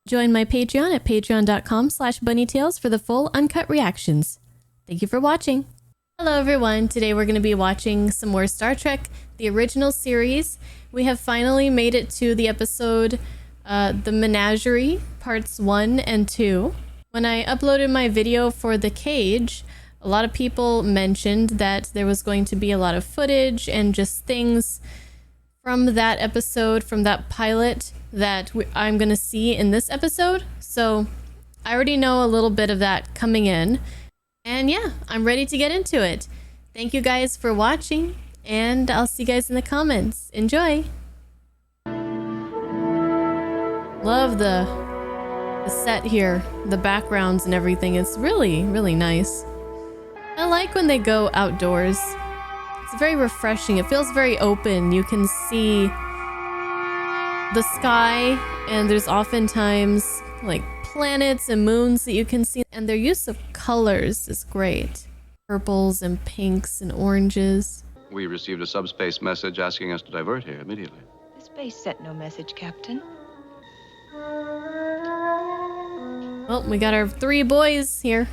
Join my Patreon at patreon.com/bunnytails for the full uncut reactions. Thank you for watching. Hello everyone, today we're going to be watching some more Star Trek, the original series. We have finally made it to the episode, The Menagerie, parts 1 and 2. When I uploaded my video for The Cage, a lot of people mentioned that there was going to be a lot of footage and just things from that episode, from that pilot, that I'm going to see in this episode. So I already know a little bit of that coming in. And yeah, I'm ready to get into it. Thank you guys for watching, and I'll see you guys in the comments. Enjoy! Love the set here, the backgrounds and everything. It's really, really nice. I like when they go outdoors. It's very refreshing. It feels very open. You can see the sky, and there's oftentimes like planets and moons that you can see, and their use of colors is great. Purples and pinks and oranges. We received a subspace message asking us to divert here immediately. The space sent no message, Captain. Well, we got our 3 boys here.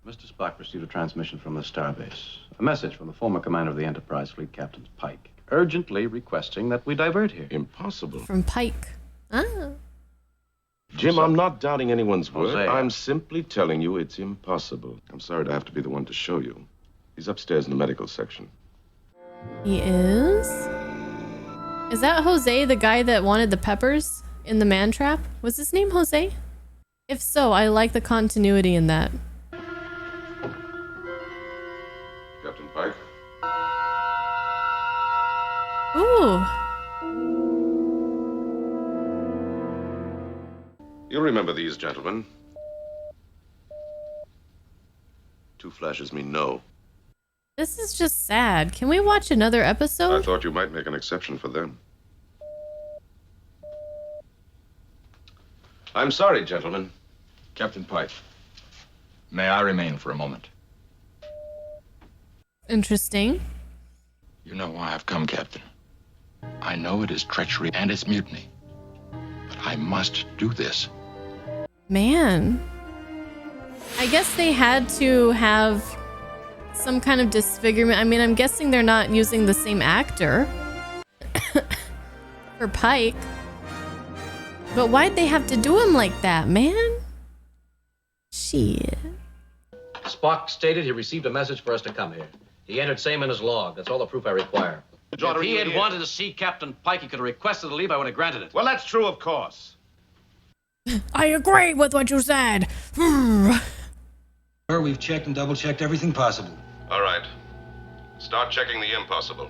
Mr. Spock received a transmission from the starbase. A message from the former commander of the Enterprise fleet, Captain Pike, urgently requesting that we divert here. Impossible. From Pike. Ah. Jim, I'm not doubting anyone's word. Jose. I'm simply telling you it's impossible. I'm sorry to have to be the one to show you. He's upstairs in the medical section. He is? Is that Jose, the guy that wanted the peppers in the man trap? Was his name Jose? If so, I like the continuity in that. Captain Pike? Ooh. You'll remember these, gentlemen. 2 flashes mean no. This is just sad. Can we watch another I episode? thought you might make an exception for them. I'm sorry, gentlemen. Captain Pike, may I remain for a moment? Interesting. You know why I've come, Captain. I know it is treachery and it's mutiny, but I must do this. Man. I guess they had to have some kind of disfigurement. I mean, I'm guessing they're not using the same actor for Pike. But why'd they have to do him like that, man? Shit. Spock stated he received a message for us to come here. He entered same in his log. That's all the proof I require. Daughter, If he you had idiot. wanted to see Captain Pike, he could have requested the leave. I would have granted it. Well, that's true, of course. I agree with what you said. Sir, we've checked and double-checked everything possible. All right. Start checking the impossible.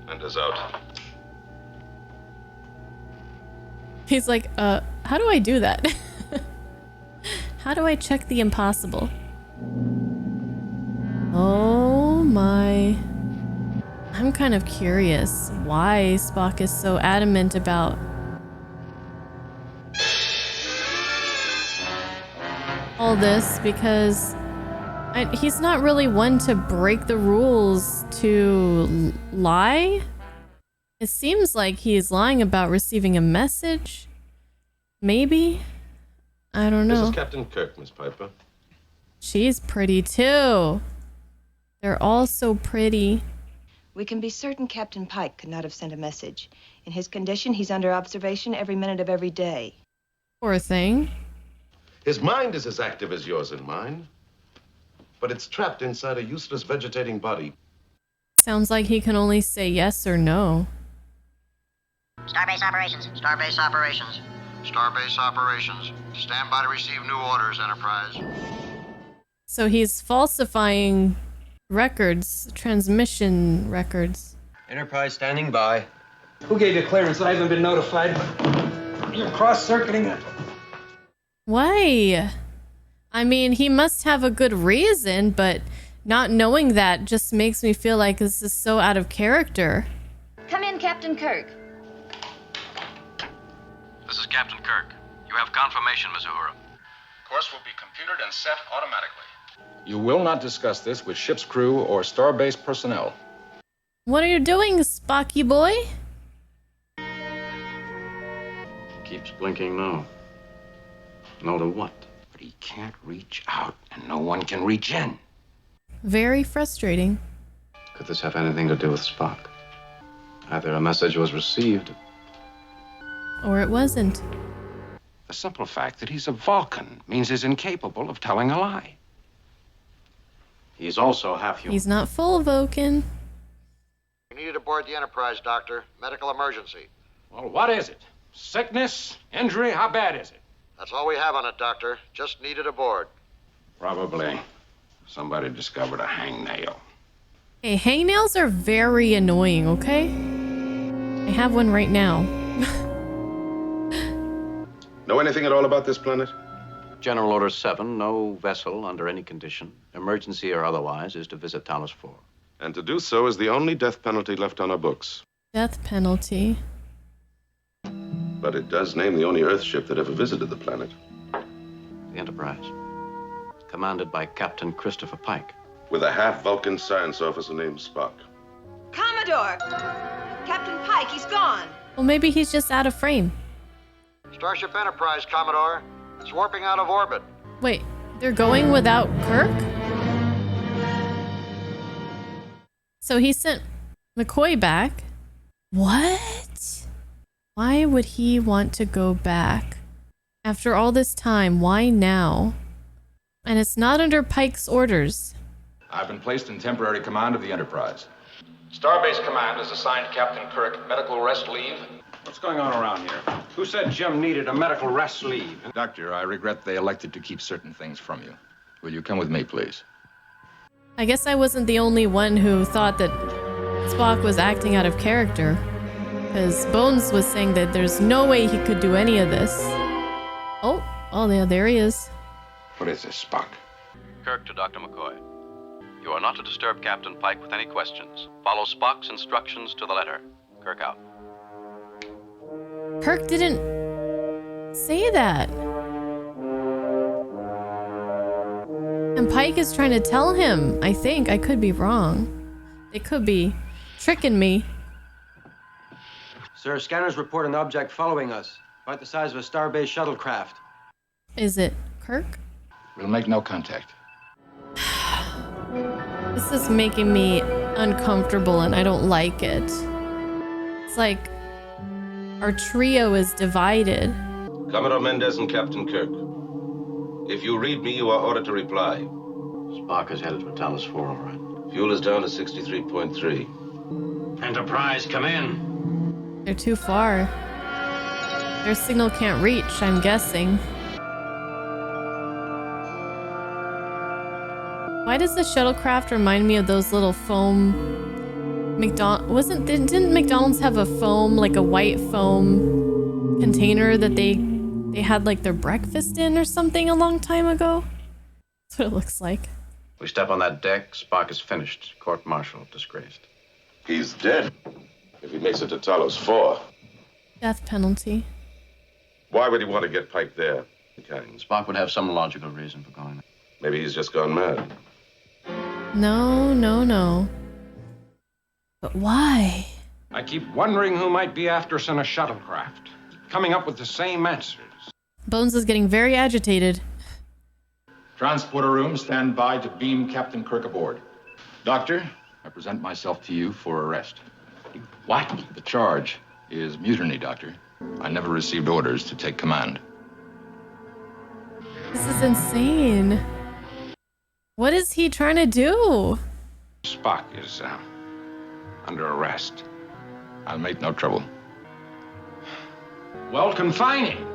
And is out. He's like, how do I do that? How do I check the impossible? Oh my. I'm kind of curious why Spock is so adamant about all this, because he's not really one to break the rules to lie. It seems like he's lying about receiving a message. Maybe? I don't know. This is Captain Kirk, Miss Piper. She's pretty too. They're all so pretty. We can be certain Captain Pike could not have sent a message. In his condition, he's under observation every minute of every day. Poor thing. His mind is as active as yours and mine. But it's trapped inside a useless vegetating body. Sounds like he can only say yes or no. Starbase operations. Starbase operations. Starbase operations. Stand by to receive new orders, Enterprise. So he's falsifying records, transmission records. Enterprise standing by. Who gave you clearance? I haven't been notified, but you're cross-circuiting it. Why? I mean, he must have a good reason, but not knowing that just makes me feel like this is so out of character. Come in, Captain Kirk. This is Captain Kirk. You have confirmation, Ms. Uhura. Course will be computed and set automatically. You will not discuss this with ship's crew or starbase personnel. What are you doing, Spocky boy? Keeps blinking no. No to what? But he can't reach out, and no one can reach in. Very frustrating. Could this have anything to do with Spock? Either a message was received. Or it wasn't. The simple fact that he's a Vulcan means he's incapable of telling a lie. He's also half human. He's not full Vulcan. You needed aboard the Enterprise, Doctor. Medical emergency. Well, what is it? Sickness? Injury? How bad is it? That's all we have on it, Doctor. Just needed aboard. Probably somebody discovered a hangnail. Hey, hangnails are very annoying, okay? I have one right now. Know anything at all about this planet? General Order 7, no vessel under any condition, emergency or otherwise, is to visit Talos 4. And to do so is the only death penalty left on our books. Death penalty. But it does name the only Earth ship that ever visited the planet. The Enterprise, commanded by Captain Christopher Pike. With a half-Vulcan science officer named Spock. Commodore! Captain Pike, he's gone. Well, maybe he's just out of frame. Starship Enterprise, Commodore. It's warping out of orbit. Wait, they're going without Kirk? So he sent McCoy back. What? Why would he want to go back? After all this time, why now? And it's not under Pike's orders. I've been placed in temporary command of the Enterprise. Starbase Command has assigned Captain Kirk medical rest leave. What's going on around here? Who said Jim needed a medical rest leave? Doctor, I regret they elected to keep certain things from you. Will you come with me, please? I guess I wasn't the only one who thought that Spock was acting out of character. Because Bones was saying that there's no way he could do any of this. Oh, yeah, there he is. What is this, Spock? Kirk to Dr. McCoy. You are not to disturb Captain Pike with any questions. Follow Spock's instructions to the letter. Kirk out. Kirk didn't say that. And Pike is trying to tell him, I think. I could be wrong. They could be tricking me. Sir, scanners report an object following us, about the size of a Starbase shuttlecraft. Is it Kirk? We'll make no contact. This is making me uncomfortable and I don't like it. It's like our trio is divided. Commodore Mendez and Captain Kirk. If you read me, you are ordered to reply. Spock is headed for Talos 4, all right. Fuel is down to 63.3. Enterprise, come in. They're too far. Their signal can't reach, I'm guessing. Why does the shuttlecraft remind me of those little foam... Didn't McDonald's have a foam, like a white foam container that they had like their breakfast in or something a long time ago? That's what it looks like. We step on that deck, Spock is finished. Court-martial, disgraced. He's dead. If he makes it to Talos 4. Death penalty. Why would he want to get Pike there? Spock would have some logical reason for going there. Maybe he's just gone mad. No. But why? I keep wondering who might be after us in a shuttlecraft, coming up with the same answers. Bones is getting very agitated. Transporter room, stand by to beam Captain Kirk aboard. Doctor, I present myself to you for arrest. What? The charge is mutiny, Doctor. I never received orders to take command. This is insane. What is he trying to do? Spock is under arrest. I'll make no trouble. Well, confine him.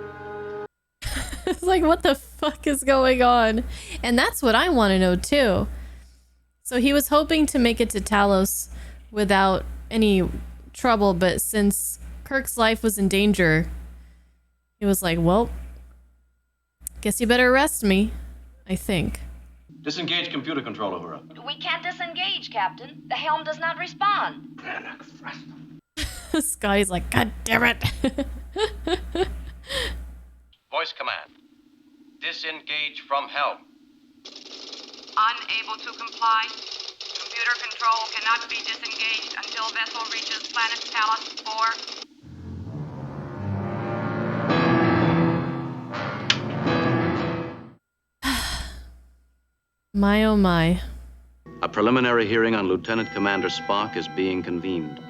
It's like, what the fuck is going on? And that's what I want to know too. So he was hoping to make it to Talos without any trouble, but since Kirk's life was in danger, he was like, well, guess you better arrest me, I think. Disengage computer control over her. We can't disengage, Captain. The helm does not respond. This guy's like, God damn it. Voice command. Disengage from helm. Unable to comply. Computer control cannot be disengaged until vessel reaches planet Talos 4. My oh my. A preliminary hearing on Lieutenant Commander Spock is being convened.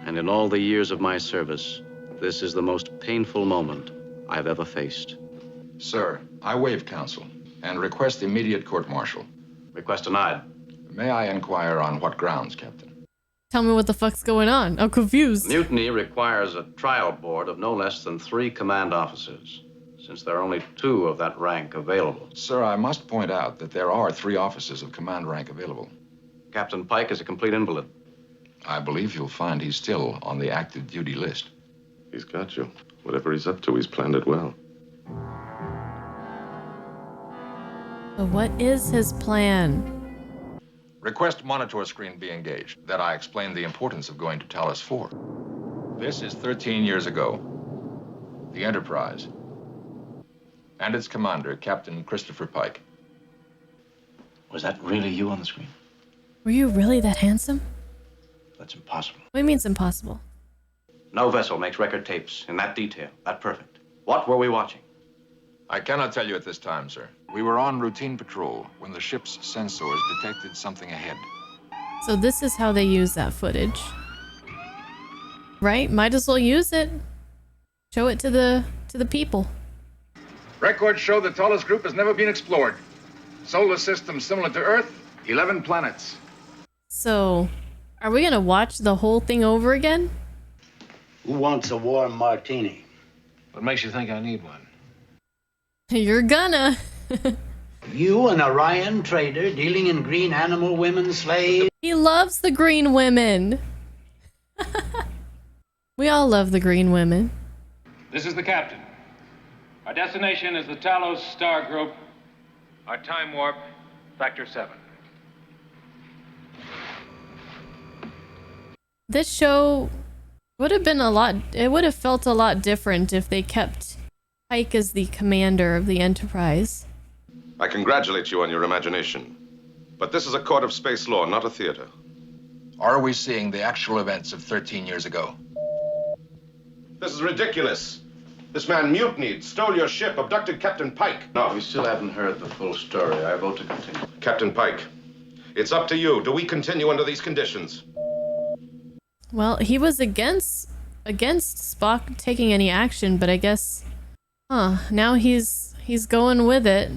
And in all the years of my service, this is the most painful moment I have ever faced. Sir, I waive counsel and request immediate court-martial. Request denied. May I inquire on what grounds, Captain? Tell me what the fuck's going on. I'm confused. Mutiny requires a trial board of no less than 3 command officers, since there are only 2 of that rank available. Sir, I must point out that there are 3 officers of command rank available. Captain Pike is a complete invalid. I believe you'll find he's still on the active duty list. He's got you. Whatever he's up to, he's planned it well. So what is his plan? Request monitor screen be engaged. That I explained the importance of going to Talos 4. This is 13 years ago. The Enterprise. And its commander, Captain Christopher Pike. Was that really you on the screen? Were you really that handsome? That's impossible. What do you mean it's impossible? No vessel makes record tapes in that detail, that perfect. What were we watching? I cannot tell you at this time, sir. We were on routine patrol when the ship's sensors detected something ahead. So this is how they use that footage. Right? Might as well use it. Show it to the people. Records show the Talos group has never been explored. Solar system similar to Earth, 11 planets. So, are we gonna watch the whole thing over again? Who wants a warm martini? What makes you think I need one? You're gonna. You, an Orion trader dealing in green animal women slaves? He loves the green women. We all love the green women. This is the captain. Our destination is the Talos star group. Our time warp, factor 7. This show would have been it would have felt a lot different if they kept Pike as the commander of the Enterprise. I congratulate you on your imagination. But this is a court of space law, not a theater. Are we seeing the actual events of 13 years ago? This is ridiculous. This man mutinied, stole your ship, abducted Captain Pike. No, we still haven't heard the full story. I vote to continue. Captain Pike, it's up to you. Do we continue under these conditions? Well, he was against Spock taking any action, but I guess, now he's going with it.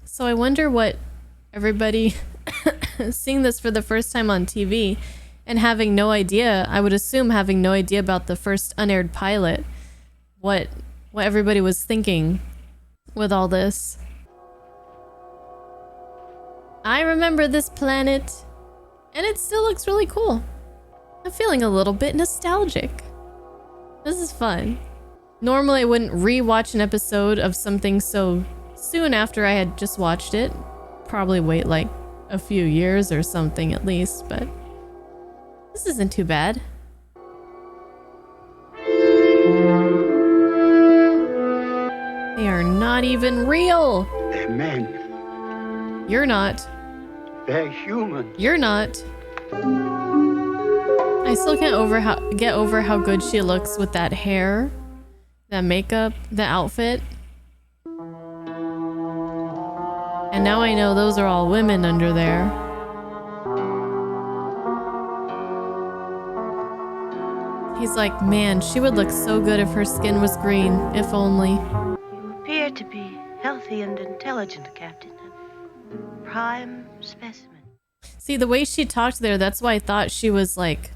So I wonder what everybody seeing this for the first time on TV and having no idea, I would assume having no idea about the first unaired pilot, what everybody was thinking with all this. I remember this planet, and it still looks really cool. I'm feeling a little bit nostalgic. This is fun. Normally I wouldn't re-watch an episode of something so soon after I had just watched it. Probably wait like a few years or something at least, but this isn't too bad. They are not even real. They're men. You're not. They're human. You're not. I still can't get over how good she looks with that hair, that makeup, the outfit. And now I know those are all women under there. He's like, man, she would look so good if her skin was green, if only. You appear to be healthy and intelligent, Captain. A prime specimen. See, the way she talked there, that's why I thought she was like...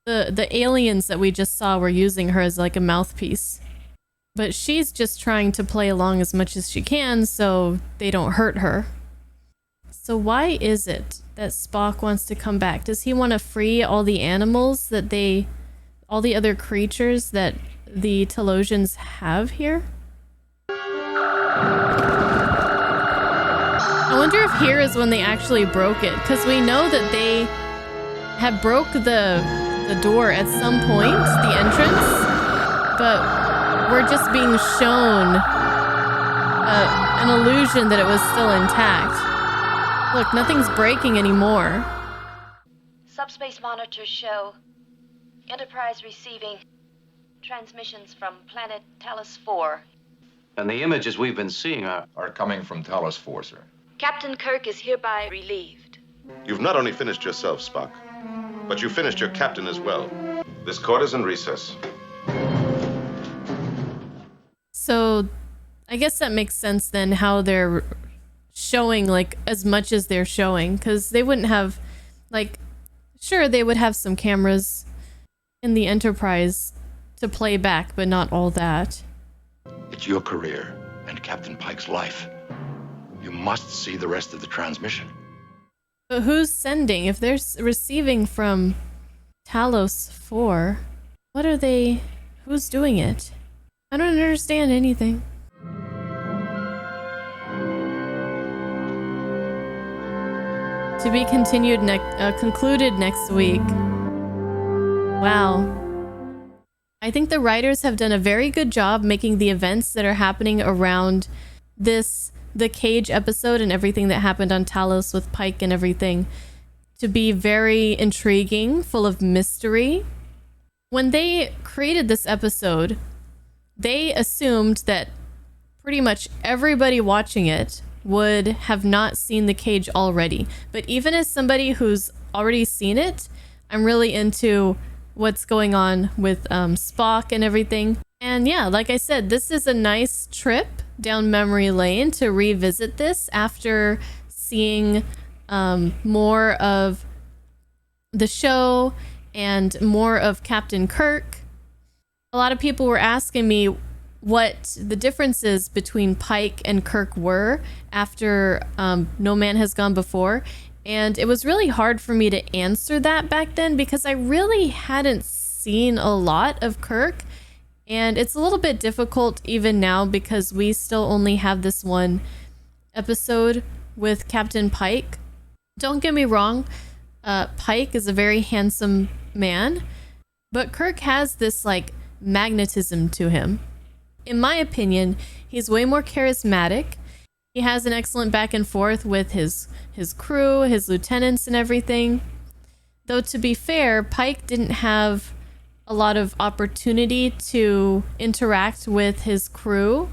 The aliens that we just saw were using her as like a mouthpiece. But she's just trying to play along as much as she can so they don't hurt her. So why is it that Spock wants to come back? Does he want to free all the animals that all the other creatures that the Talosians have here? I wonder if here is when they actually broke it, because we know that they have broke the door at some point, the entrance, but we're just being shown an illusion that it was still intact. Look, nothing's breaking anymore. Subspace monitors show Enterprise receiving transmissions from planet Talos 4. And the images we've been seeing are coming from Talos 4, sir. Captain Kirk is hereby relieved. You've not only finished yourself, Spock, but you finished your captain as well. This court is in recess. So I guess that makes sense then, how they're showing like as much as they're showing, because they wouldn't have, like, sure, they would have some cameras in the Enterprise to play back, but not all that. It's your career and Captain Pike's life. You must see the rest of the transmission. But who's sending? If they're receiving from Talos 4, what are they? Who's doing it? I don't understand anything. To be continued concluded next week. Wow. I think the writers have done a very good job making the events that are happening around this, the Cage episode and everything that happened on Talos with Pike and everything, to be very intriguing, full of mystery. When they created this episode, they assumed that pretty much everybody watching it would have not seen the Cage already. But even as somebody who's already seen it, I'm really into what's going on with Spock and everything. And yeah, like I said, this is a nice trip down memory lane to revisit this after seeing more of the show and more of Captain Kirk. A lot of people were asking me what the differences between Pike and Kirk were after No Man Has Gone Before. And it was really hard for me to answer that back then because I really hadn't seen a lot of Kirk. And it's a little bit difficult even now because we still only have this one episode with Captain Pike. Don't get me wrong, Pike is a very handsome man, but Kirk has this like magnetism to him. In my opinion, he's way more charismatic. He has an excellent back and forth with his crew, his lieutenants and everything. Though to be fair, Pike didn't have a lot of opportunity to interact with his crew,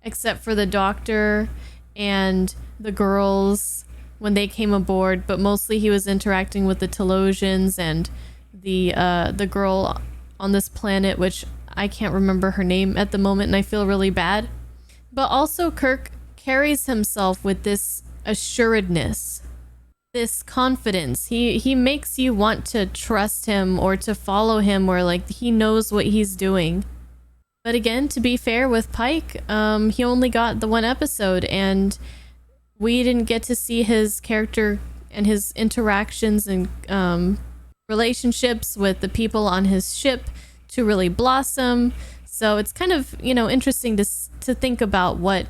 except for the doctor and the girls when they came aboard, but mostly he was interacting with the Talosians and the girl on this planet, which I can't remember her name at the moment and I feel really bad. But also Kirk carries himself with this assuredness, this confidence. He makes you want to trust him or to follow him, or like he knows what he's doing. But again, to be fair with Pike, he only got the one episode and we didn't get to see his character and his interactions and relationships with the people on his ship to really blossom. So it's kind of, you know, interesting to think about what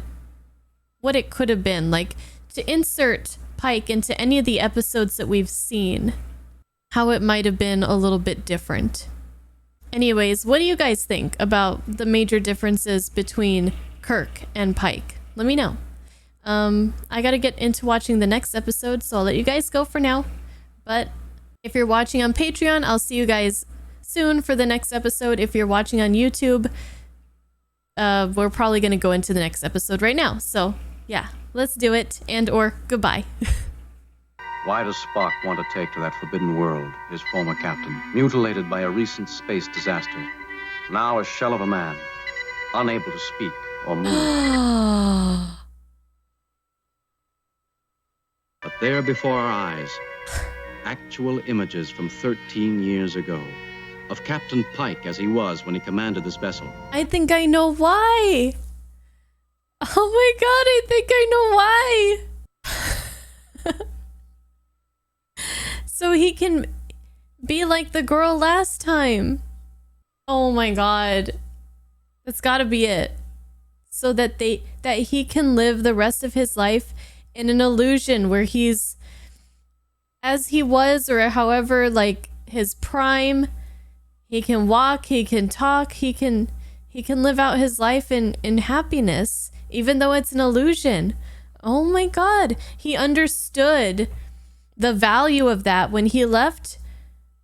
it could have been. Like, to insert Pike into any of the episodes that we've seen, how it might have been a little bit different. Anyways, what do you guys think about the major differences between Kirk and Pike? Let me know. I gotta get into watching the next episode, so I'll let you guys go for now. But if you're watching on Patreon, I'll see you guys soon for the next episode. If you're watching on YouTube, we're probably gonna go into the next episode right now. So yeah, let's do it, and or goodbye. Why does Spock want to take to that forbidden world his former captain, mutilated by a recent space disaster, now a shell of a man, unable to speak or move? But there before our eyes, actual images from 13 years ago of Captain Pike as he was when he commanded this vessel. I think I know why. Oh my god, I think I know why. So he can be like the girl last time. Oh my god. That's gotta be it. So that he can live the rest of his life in an illusion where he's as he was, or however, like his prime. He can walk, he can talk, he can live out his life in happiness, even though it's an illusion. Oh my god, he understood the value of that when he left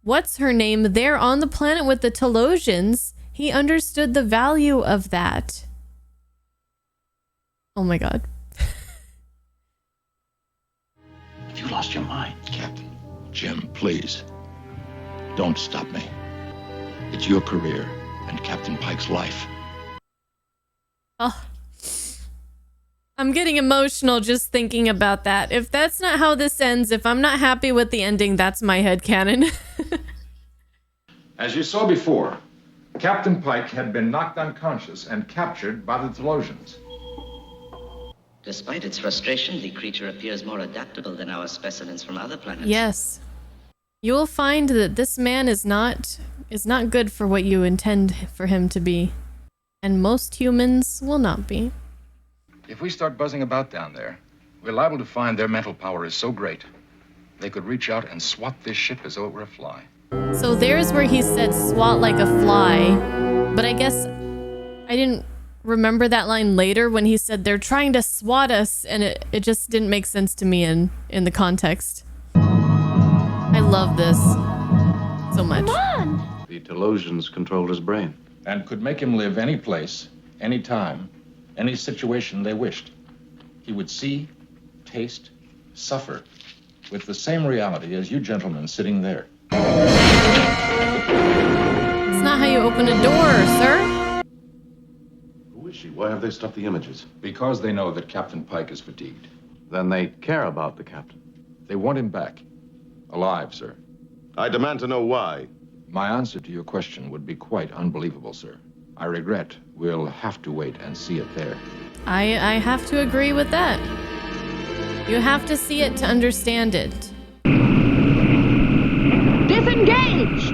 what's her name there on the planet with the Talosians. He understood the value of that. Oh my god. lost your mind. Captain. Jim, please. Don't stop me. It's your career and Captain Pike's life. Oh. I'm getting emotional just thinking about that. If that's not how this ends, if I'm not happy with the ending, that's my headcanon. As you saw before, Captain Pike had been knocked unconscious and captured by the Telosians. Despite its frustration, the creature appears more adaptable than our specimens from other planets. Yes. You will find that this man is not good for what you intend for him to be. And most humans will not be. If we start buzzing about down there, we're liable to find their mental power is so great, they could reach out and swat this ship as though it were a fly. So there's where he said swat like a fly. But I guess I didn't remember that line later when he said they're trying to swat us, and it just didn't make sense to me in the context. I love this so much. Come on! The Telosians controlled his brain. And could make him live any place, any time, any situation they wished. He would see, taste, suffer with the same reality as you gentlemen sitting there. It's not how you open a door, sir. Who is she? Why have they stopped the images? Because they know that Captain Pike is fatigued. Then they care about the captain. They want him back. Alive, sir. I demand to know why. My answer to your question would be quite unbelievable, sir. I regret we'll have to wait and see it there. I have to agree with that. You have to see it to understand it. Disengage!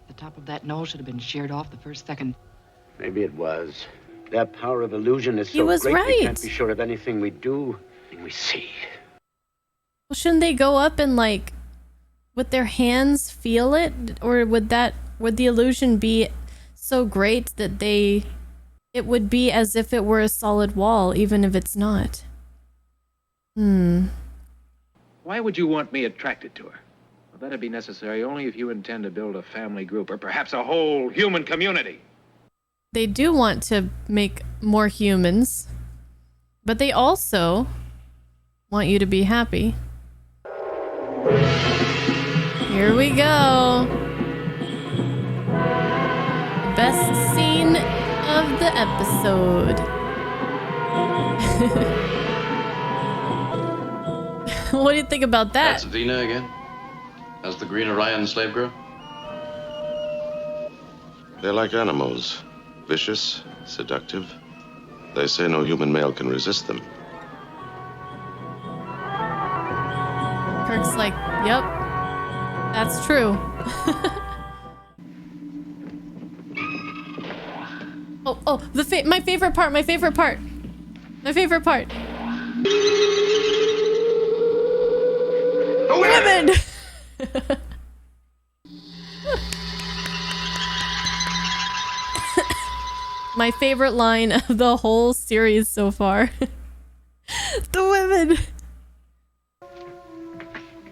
The top of that nose should have been sheared off the first second. Maybe it was. Their power of illusion is He so was great right. we can't be sure of anything we do and we see. Well, shouldn't they go up and, like, with their hands feel it? Or would the illusion be so great that it would be as if it were a solid wall, even if it's not? Why would you want me attracted to her? Well, that'd be necessary only if you intend to build a family group, or perhaps a whole human community. They do want to make more humans, but they also want you to be happy. Here we go. Best scene of the episode. What do you think about that? That's Vina again? As the Green Orion slave girl? They're like animals. Vicious, seductive. They say no human male can resist them. Kirk's like, yep, that's true. Oh, my favorite part. Women! My favorite line of the whole series so far. The women.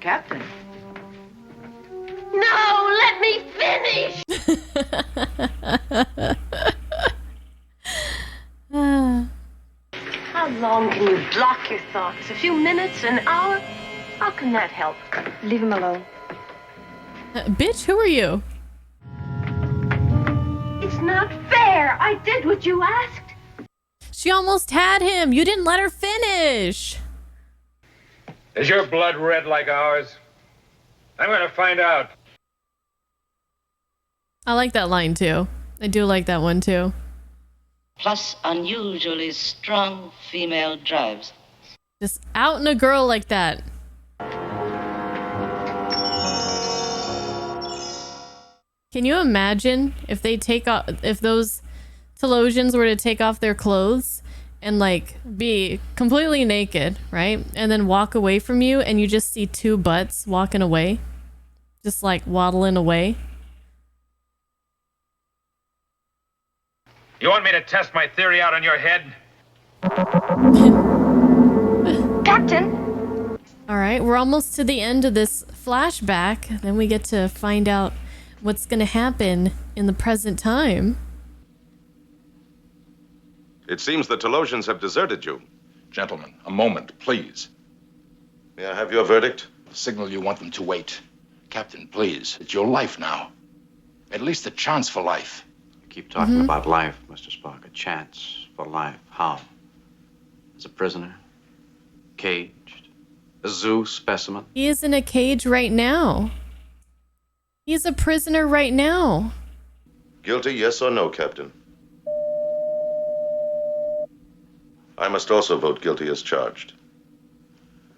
Captain. No, let me finish! How long can you block your thoughts? A few minutes, an hour? How can that help? Leave him alone. Bitch, who are you? It's not fair. I did what you asked. She almost had him. You didn't let her finish. Is your blood red like ours? I'm gonna find out. I like that line too. I do like that one too. Plus unusually strong female drives. Just outing a girl like that. Can you imagine if those Telosians were to take off their clothes and like be completely naked, right? And then walk away from you and you just see two butts walking away, just like waddling away. You want me to test my theory out on your head? Captain! All right, we're almost to the end of this flashback. Then we get to find out what's going to happen in the present time. It seems the Telosians have deserted you. Gentlemen, a moment, please. May I have your verdict? Signal you want them to wait. Captain, please. It's your life now. At least a chance for life. You keep talking about life, Mr. Spock. A chance for life. How? As a prisoner? Caged? A zoo specimen? He is in a cage right now. He's a prisoner right now. Guilty, yes or no, Captain? I must also vote guilty as charged.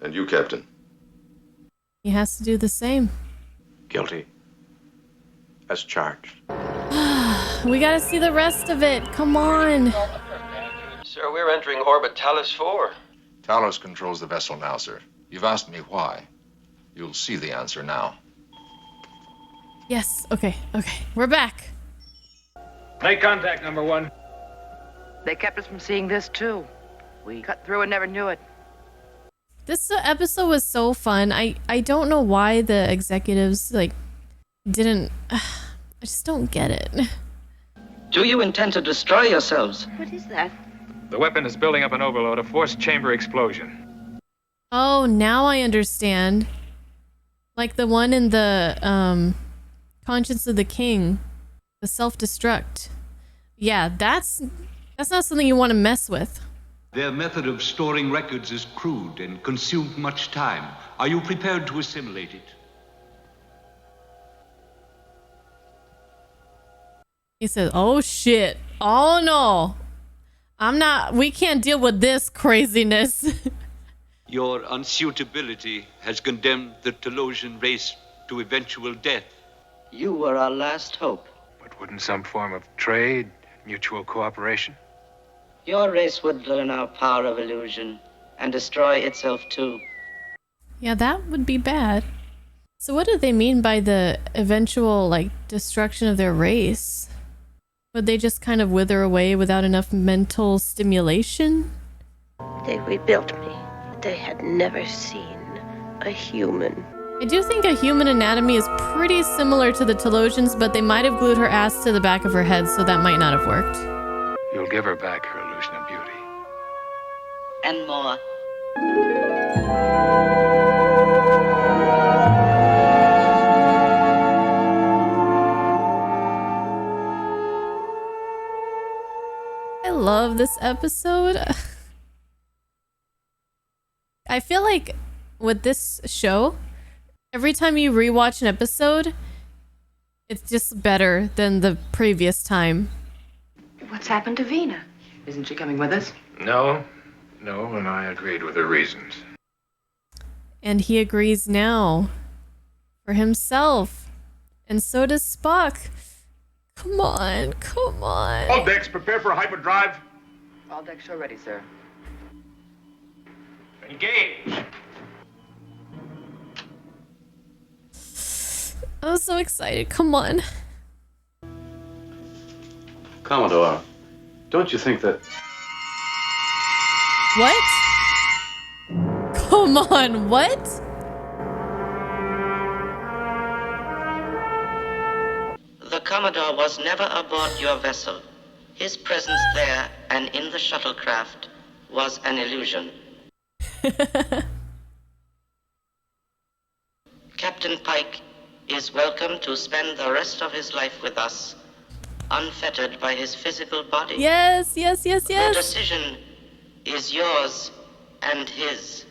And you, Captain? He has to do the same. Guilty. As charged. We gotta see the rest of it. Come on. Sir, we're entering orbit Talos 4. Talos controls the vessel now, sir. You've asked me why. You'll see the answer now. Yes. Okay. We're back. Make contact, number 1. They kept us from seeing this, too. We cut through and never knew it. This episode was so fun. I don't know why the executives, didn't... I just don't get it. Do you intend to destroy yourselves? What is that? The weapon is building up an overload, a forced chamber explosion. Oh, now I understand. Like the one in the, Conscience of the King. The self-destruct. Yeah, that's not something you want to mess with. Their method of storing records is crude and consumed much time. Are you prepared to assimilate it? He says, oh shit. Oh no. We can't deal with this craziness. Your unsuitability has condemned the Talosian race to eventual death. You were our last hope. But wouldn't some form of trade, mutual cooperation? Your race would learn our power of illusion and destroy itself too. Yeah, that would be bad. So what do they mean by the eventual, destruction of their race? Would they just kind of wither away without enough mental stimulation? They rebuilt me. They had never seen a human. I do think a human anatomy is pretty similar to the Talosians, but they might have glued her ass to the back of her head, so that might not have worked. You'll give her back her illusion of beauty. And more. I love this episode. I feel like with this show, every time you rewatch an episode, it's just better than the previous time. What's happened to Vina? Isn't she coming with us? No, and I agreed with her reasons. And he agrees now. For himself. And so does Spock. Come on. All decks, prepare for hyperdrive. All decks show ready, sir. Engage. I'm so excited. Come on. Commodore, don't you think that... What? Come on, what? The Commodore was never aboard your vessel. His presence there and in the shuttlecraft was an illusion. Captain Pike is welcome to spend the rest of his life with us, unfettered by his physical body. Yes. The decision is yours and his.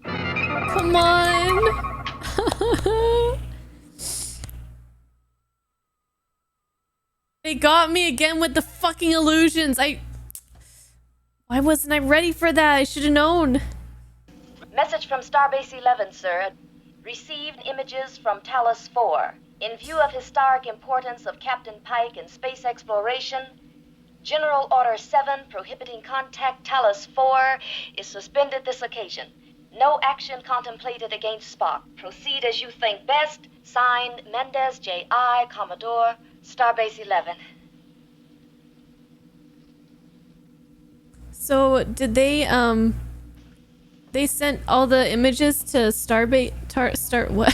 Come on. They got me again with the fucking illusions. Why wasn't I ready for that? I should have known. Message from Starbase 11, sir. Received images from Talos 4. In view of historic importance of Captain Pike in space exploration, General Order 7 prohibiting contact Talos 4 is suspended this occasion. No action contemplated against Spock. Proceed as you think best. Signed, Mendez J.I., Commodore, Starbase 11. So, did they sent all the images to what?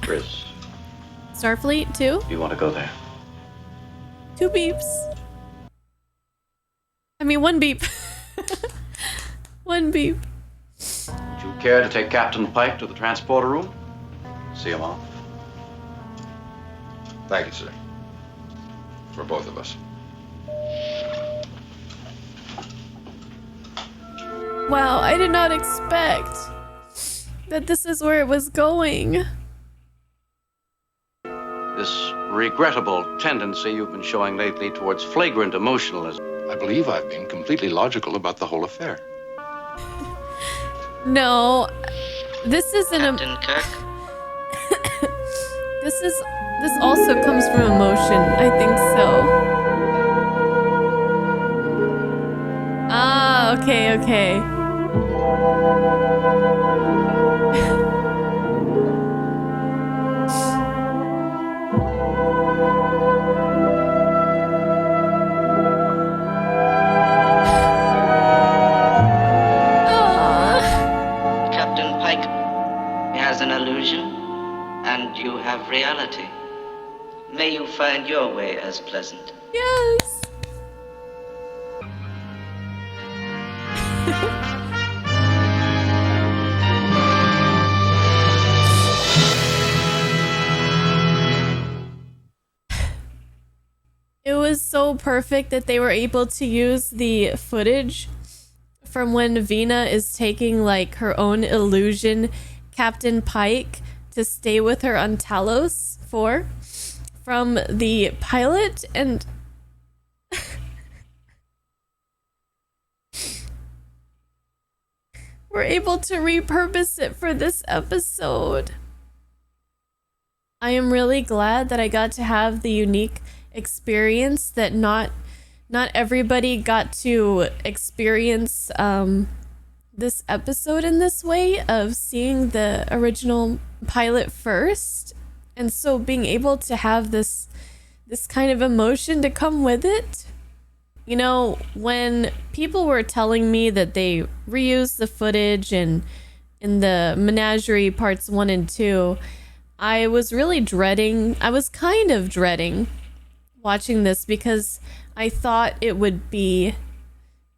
Chris, Starfleet too? you want to go there? 2 beeps. I mean, 1 beep. One beep. Would you care to take Captain Pike to the transporter room? See him off. Thank you, sir. For both of us. Wow, I did not expect that this is where it was going. This regrettable tendency you've been showing lately towards flagrant emotionalism. I believe I've been completely logical about the whole affair. No, this isn't a... Captain Kirk? This also comes from emotion. I think so. Ah, okay. Captain Pike has an illusion, and you have reality. May you find your way as pleasant. Yes. It was so perfect that they were able to use the footage from when Vina is taking like her own illusion, Captain Pike, to stay with her on Talos 4 from the pilot, and we're able to repurpose it for this episode. I am really glad that I got to have the unique experience that not everybody got to experience this episode in this way, of seeing the original pilot first, and so being able to have this kind of emotion to come with it. You know, when people were telling me that they reused the footage in the Menagerie parts 1 and 2, I was kind of dreading watching this, because I thought it would be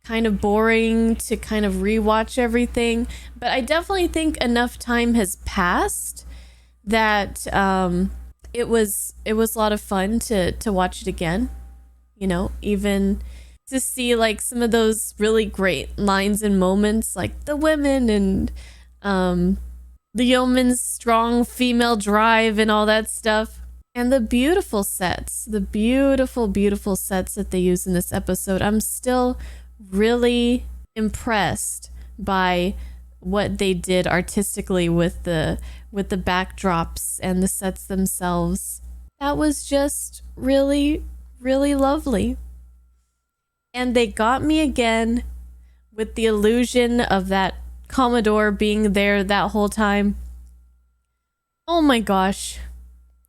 kind of boring to kind of rewatch everything. But I definitely think enough time has passed that it was a lot of fun to watch it again. You know, even to see like some of those really great lines and moments, like the women and the yeoman's strong female drive and all that stuff. And the beautiful sets, the beautiful sets that they use in this episode. I'm still really impressed by what they did artistically with the backdrops and the sets themselves. That was just really lovely. And they got me again with the illusion of that Commodore being there that whole time. Oh my gosh.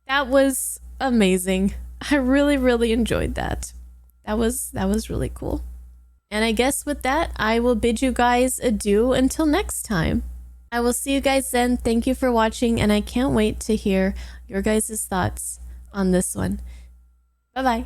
That was amazing. I really enjoyed that. That was really cool. And I guess with that, I will bid you guys adieu until next time. I will see you guys then. Thank you for watching, and I can't wait to hear your guys' thoughts on this one. Bye-bye.